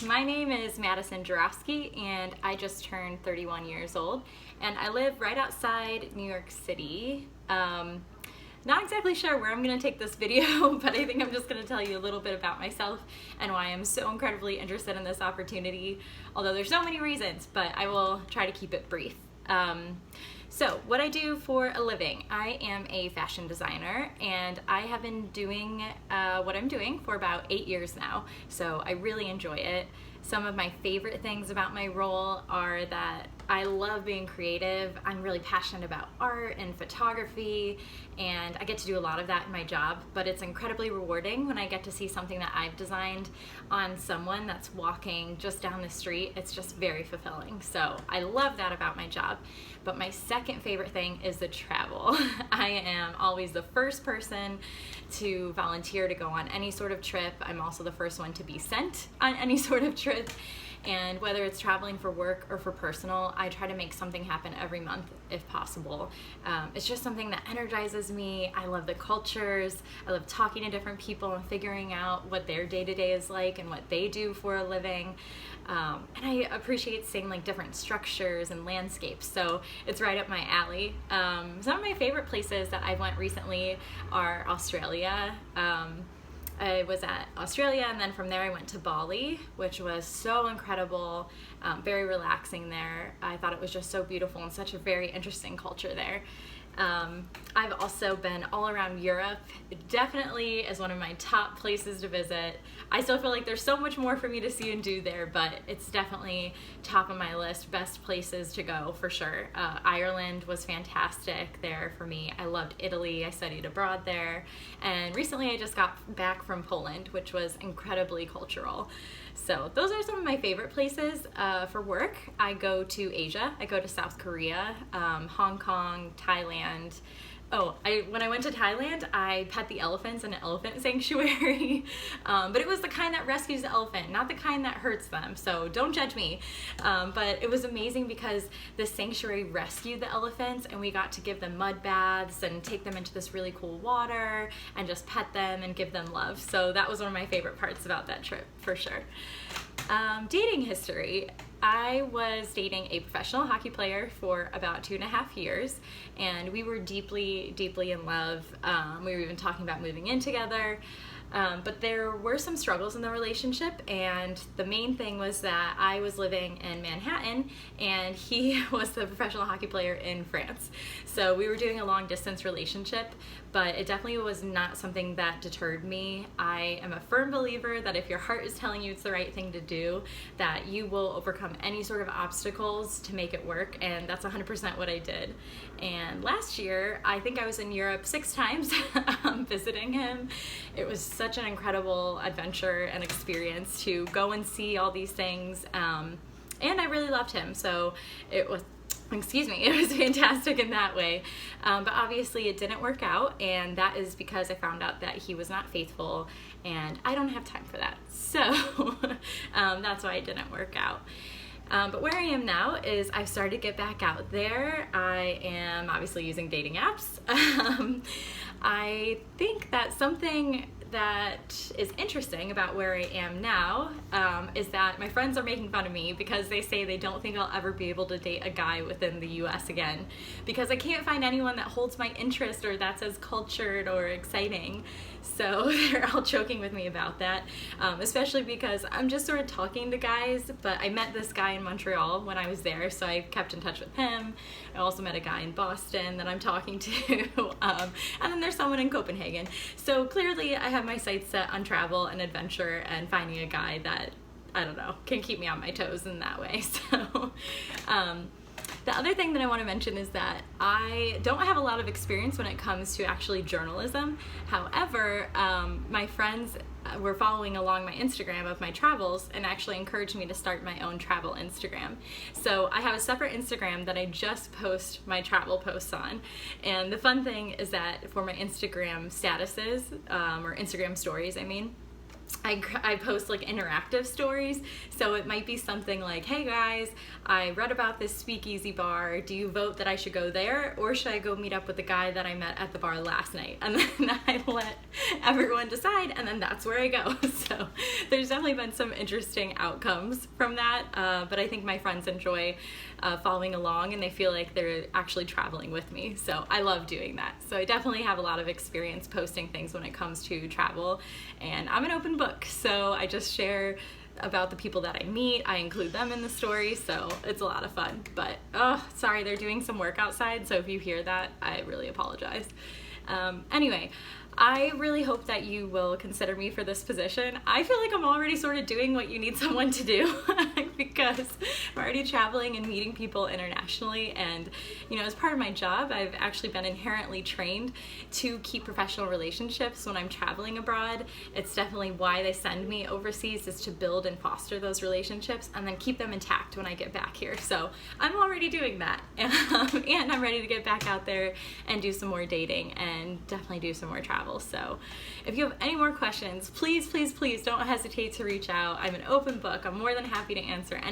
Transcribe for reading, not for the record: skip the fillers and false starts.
my name is Madison Jarofsky, and I just turned 31 years old, and I live right outside New York City. Not exactly sure where I'm going to take this video, but I think I'm just going to tell you a little bit about myself and why I'm so incredibly interested in this opportunity, although there's so many reasons, but I will try to keep it brief. So what I do for a living, I am a fashion designer, and I have been doing what I'm doing for about 8 years now, so I really enjoy it. Some of my favorite things about my role are that I love being creative. I'm really passionate about art and photography, and I get to do a lot of that in my job, but it's incredibly rewarding when I get to see something that I've designed on someone that's walking just down the street. It's just very fulfilling. So I love that about my job. But my second favorite thing is the travel. I am always the first person to volunteer to go on any sort of trip. I'm also the first one to be sent on any sort of trip. And whether it's traveling for work or for personal, I try to make something happen every month if possible. It's just something that energizes me. I love the cultures. I love talking to different people and figuring out what their day-to-day is like and what they do for a living. And I appreciate seeing like different structures and landscapes, so it's right up my alley. Some of my favorite places that I went recently are Australia. I was at Australia, and then from there I went to Bali, which was so incredible, very relaxing there. I thought it was just so beautiful and such a very interesting culture there. I've also been all around Europe. It definitely is one of my top places to visit. I still feel like there's so much more for me to see and do there, but it's definitely top of my list, best places to go for sure. Ireland was fantastic there for me. I loved Italy. I studied abroad there. And recently I just got back from Poland, which was incredibly cultural. So those are some of my favorite places. For work, I go to Asia. I go to South Korea, Hong Kong, Thailand. When I went to Thailand, I pet the elephants in an elephant sanctuary, but it was the kind that rescues the elephant, not the kind that hurts them, so don't judge me. But it was amazing because the sanctuary rescued the elephants, and we got to give them mud baths and take them into this really cool water and just pet them and give them love. So that was one of my favorite parts about that trip, for sure. Dating history. I was dating a professional hockey player for about 2.5 years, and we were deeply, deeply in love. We were even talking about moving in together. But there were some struggles in the relationship, and the main thing was that I was living in Manhattan and he was the professional hockey player in France. So we were doing a long distance relationship, but it definitely was not something that deterred me. I am a firm believer that if your heart is telling you it's the right thing to do, that you will overcome any sort of obstacles to make it work, and that's 100% what I did. And last year, I think I was in Europe 6 times visiting him. It was such an incredible adventure and experience to go and see all these things, and I really loved him, so it was fantastic in that way. But obviously it didn't work out, and that is because I found out that he was not faithful, and I don't have time for that, so that's why it didn't work out. But where I am now is I've started to get back out there. I am obviously using dating apps. I think that something that is interesting about where I am now is that my friends are making fun of me because they say they don't think I'll ever be able to date a guy within the US again, because I can't find anyone that holds my interest or that's as cultured or exciting. So they're all joking with me about that, especially because I'm just sort of talking to guys, but I met this guy in Montreal when I was there, so I kept in touch with him. I also met a guy in Boston that I'm talking to, and then there's someone in Copenhagen. So clearly I have my sights set on travel and adventure and finding a guy that, I don't know, can keep me on my toes in that way. So the other thing that I want to mention is that I don't have a lot of experience when it comes to actually journalism. However, my friends were following along my Instagram of my travels and actually encouraged me to start my own travel Instagram. So I have a separate Instagram that I just post my travel posts on. And the fun thing is that for my Instagram statuses, or Instagram stories, I post like interactive stories, so it might be something like, hey guys, I read about this speakeasy bar, do you vote that I should go there, or should I go meet up with the guy that I met at the bar last night? And then I let everyone decide, and then that's where I go. So there's definitely been some interesting outcomes from that, but I think my friends enjoy following along, and they feel like they're actually traveling with me, so I love doing that. So I definitely have a lot of experience posting things when it comes to travel, and I'm an open book, so I just share about the people that I meet. I include them in the story, so it's a lot of fun. But sorry, they're doing some work outside, so if you hear that, I really apologize. Anyway, I really hope that you will consider me for this position. I feel like I'm already sort of doing what you need someone to do because I'm already traveling and meeting people internationally, and you know, as part of my job, I've actually been inherently trained to keep professional relationships when I'm traveling abroad. It's definitely why they send me overseas, is to build and foster those relationships and then keep them intact when I get back here. So I'm already doing that, and I'm ready to get back out there and do some more dating and definitely do some more travel. So if you have any more questions, please don't hesitate to reach out. I'm an open book. I'm more than happy to answer any